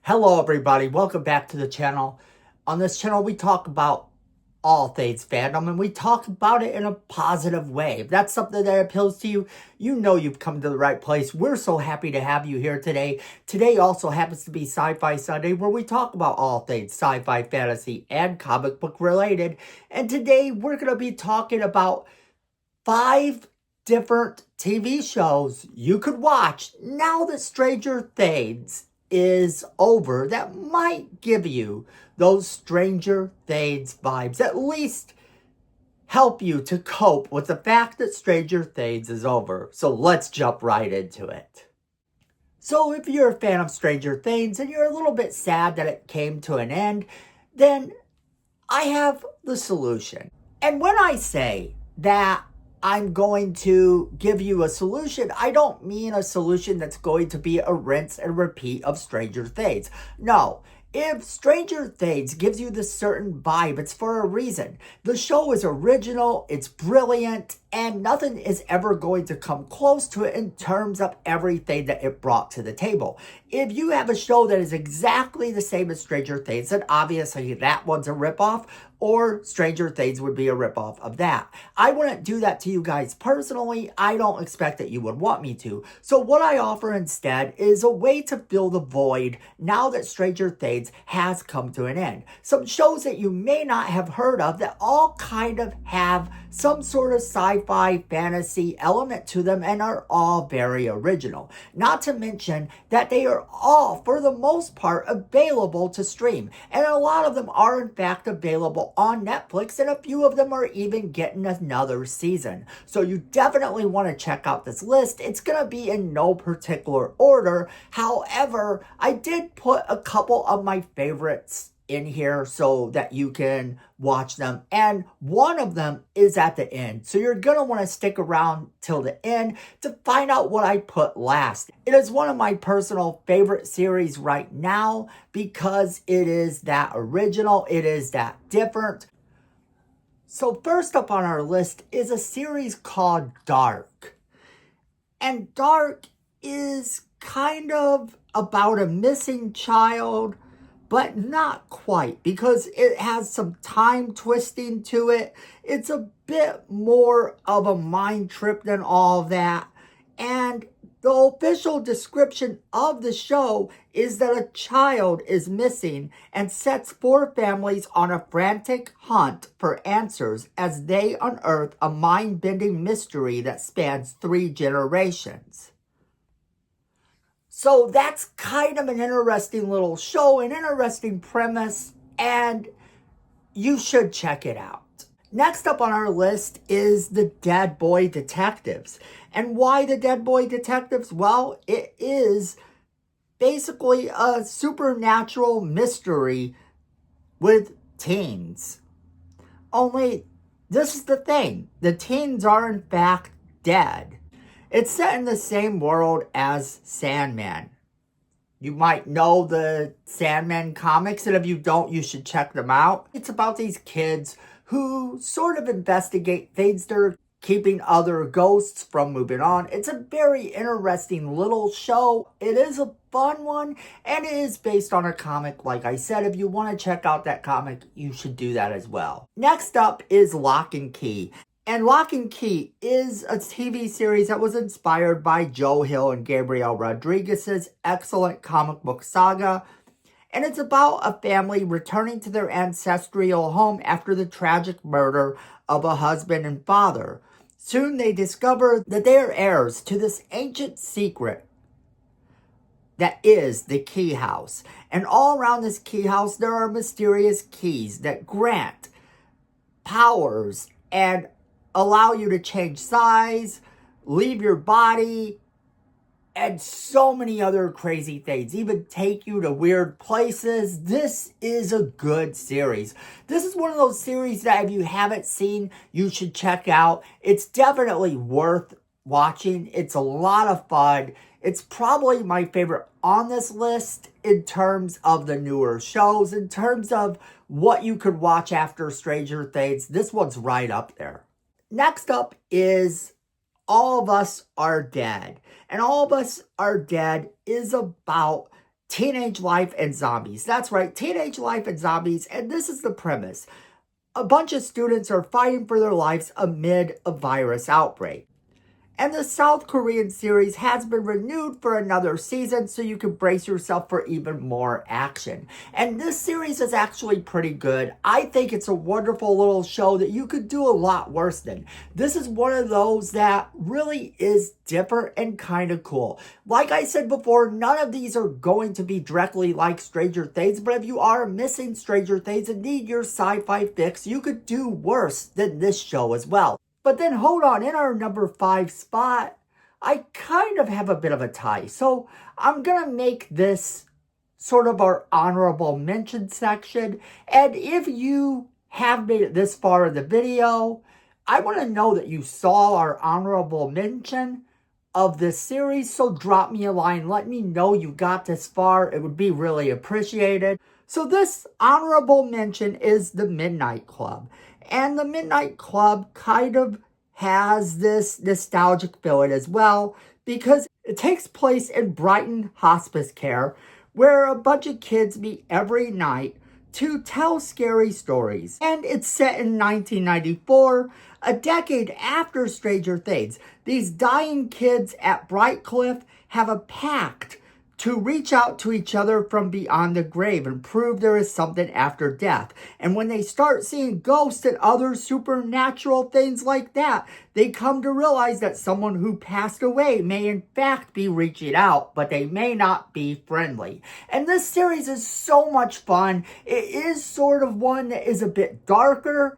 Hello everybody, welcome back to the channel. On this channel we talk about all things fandom and we talk about it in a positive way. If that's something that appeals to you, you know you've come to the right place. We're so happy to have you here today. Today also happens to be Sci-Fi Sunday where we talk about all things sci-fi, fantasy, and comic book related. And today we're going to be talking about 5 different TV shows you could watch now that Stranger Things is over that might give you those Stranger Things vibes, at least help you to cope with the fact that Stranger Things is over. So let's jump right into it. So if you're a fan of Stranger Things and you're a little bit sad that it came to an end, then I have the solution. And when I say that I'm going to give you a solution, I don't mean a solution that's going to be a rinse and repeat of Stranger Things. No, if Stranger Things gives you this certain vibe, it's for a reason. The show is original, it's brilliant, and nothing is ever going to come close to it in terms of everything that it brought to the table. If you have a show that is exactly the same as Stranger Things, then obviously that one's a ripoff, or Stranger Things would be a ripoff of that. I wouldn't do that to you guys personally. I don't expect that you would want me to. So what I offer instead is a way to fill the void now that Stranger Things has come to an end. Some shows that you may not have heard of that all kind of have some sort of sci-fi fantasy element to them and are all very original. Not to mention that they are all, for the most part, available to stream. And a lot of them are in fact available on Netflix, and a few of them are even getting another season. So you definitely want to check out this list. It's going to be in no particular order. However, I did put a couple of my favorites in here so that you can watch them, and one of them is at the end, so you're gonna want to stick around till the end to find out what I put last. It is one of my personal favorite series right now because it is that original, it is that different. So first up on our list is a series called Dark, and Dark is kind of about a missing child, but not quite, because it has some time twisting to it. It's a bit more of a mind trip than all of that. And the official description of the show is that a child is missing and sets 4 families on a frantic hunt for answers as they unearth a mind-bending mystery that spans 3 generations. So that's kind of an interesting little show, an interesting premise, and you should check it out. Next up on our list is the Dead Boy Detectives. And why the Dead Boy Detectives? Well, it is basically a supernatural mystery with teens. Only, this is the thing, the teens are in fact dead. It's set in the same world as Sandman. You might know the Sandman comics, and if you don't, you should check them out. It's about these kids who sort of investigate things that are keeping other ghosts from moving on. It's a very interesting little show. It is a fun one, and it is based on a comic. Like I said, if you want to check out that comic, you should do that as well. Next up is Lock and Key. And Lock and Key is a TV series that was inspired by Joe Hill and Gabriel Rodriguez's excellent comic book saga. And it's about a family returning to their ancestral home after the tragic murder of a husband and father. Soon they discover that they are heirs to this ancient secret that is the Key House. And all around this Key House, there are mysterious keys that grant powers and allow you to change size, leave your body, and so many other crazy things. Even take you to weird places. This is a good series. This is one of those series that if you haven't seen, you should check out. It's definitely worth watching. It's a lot of fun. It's probably my favorite on this list in terms of the newer shows, in terms of what you could watch after Stranger Things. This one's right up there. Next up is All of Us Are Dead. And All of Us Are Dead is about Teenage life and zombies. That's right, teenage life and zombies. And this is the premise. A bunch of students are fighting for their lives amid a virus outbreak. And the South Korean series has been renewed for another season, so you can brace yourself for even more action. And this series is actually pretty good. I think it's a wonderful little show that you could do a lot worse than. This is one of those that really is different and kind of cool. Like I said before, none of these are going to be directly like Stranger Things, but if you are missing Stranger Things and need your sci-fi fix, you could do worse than this show as well. But then hold on, in our number 5 spot, I kind of have a bit of a tie. So I'm going to make this sort of our honorable mention section. And if you have made it this far in the video, I want to know that you saw our honorable mention of this series. So drop me a line. Let me know you got this far. It would be really appreciated. So this honorable mention is The Midnight Club. And The Midnight Club kind of has this nostalgic feeling as well because it takes place in Brighton Hospice Care, where a bunch of kids meet every night to tell scary stories. And it's set in 1994, a decade after Stranger Things. These dying kids at Brightcliff have a pact to reach out to each other from beyond the grave and prove there is something after death. And when they start seeing ghosts and other supernatural things like that, they come to realize that someone who passed away may in fact be reaching out, but they may not be friendly. And this series is so much fun. It is sort of one that is a bit darker.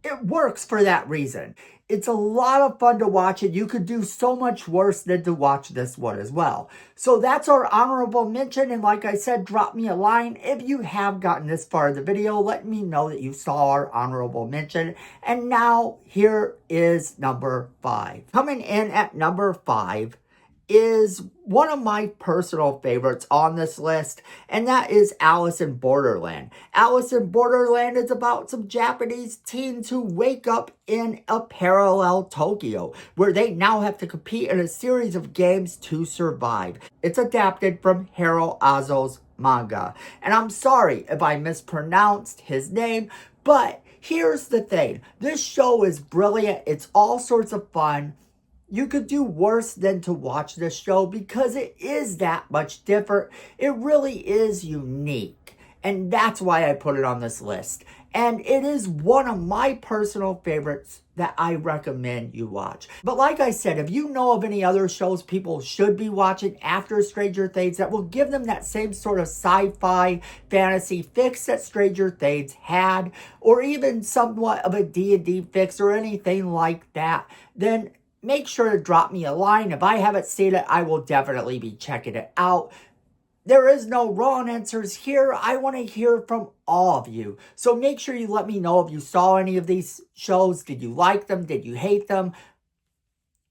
It works for that reason. It's a lot of fun to watch, and you could do so much worse than to watch this one as well. So that's our honorable mention, and like I said, drop me a line. If you have gotten this far in the video, let me know that you saw our honorable mention. And now, here is number 5. Coming in at number 5 is one of my personal favorites on this list, and that is Alice in Borderland. Alice in Borderland is about some Japanese teens who wake up in a parallel Tokyo, where they now have to compete in a series of games to survive. It's adapted from Hiro Azo's manga, and I'm sorry if I mispronounced his name, but here's the thing. This show is brilliant. It's all sorts of fun. You could do worse than to watch this show because it is that much different. It really is unique. And that's why I put it on this list. And it is one of my personal favorites that I recommend you watch. But like I said, if you know of any other shows people should be watching after Stranger Things that will give them that same sort of sci-fi fantasy fix that Stranger Things had, or even somewhat of a D&D fix or anything like that, then make sure to drop me a line. If I haven't seen it, I will definitely be checking it out. There is no wrong answers here. I want to hear from all of you. So make sure you let me know if you saw any of these shows. Did you like them? Did you hate them?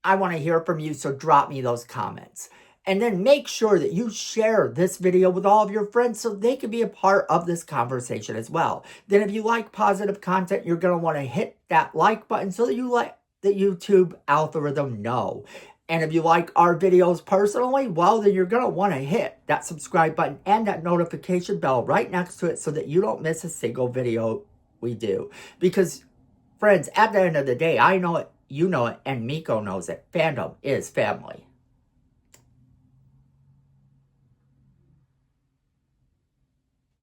I want to hear from you, so drop me those comments. And then make sure that you share this video with all of your friends so they can be a part of this conversation as well. Then if you like positive content, you're going to want to hit that like button so that you let the YouTube algorithm know. And if you like our videos personally, well, then you're going to want to hit that subscribe button and that notification bell right next to it so that you don't miss a single video we do. Because, friends, at the end of the day, I know it, you know it, and Miko knows it. Fandom is family.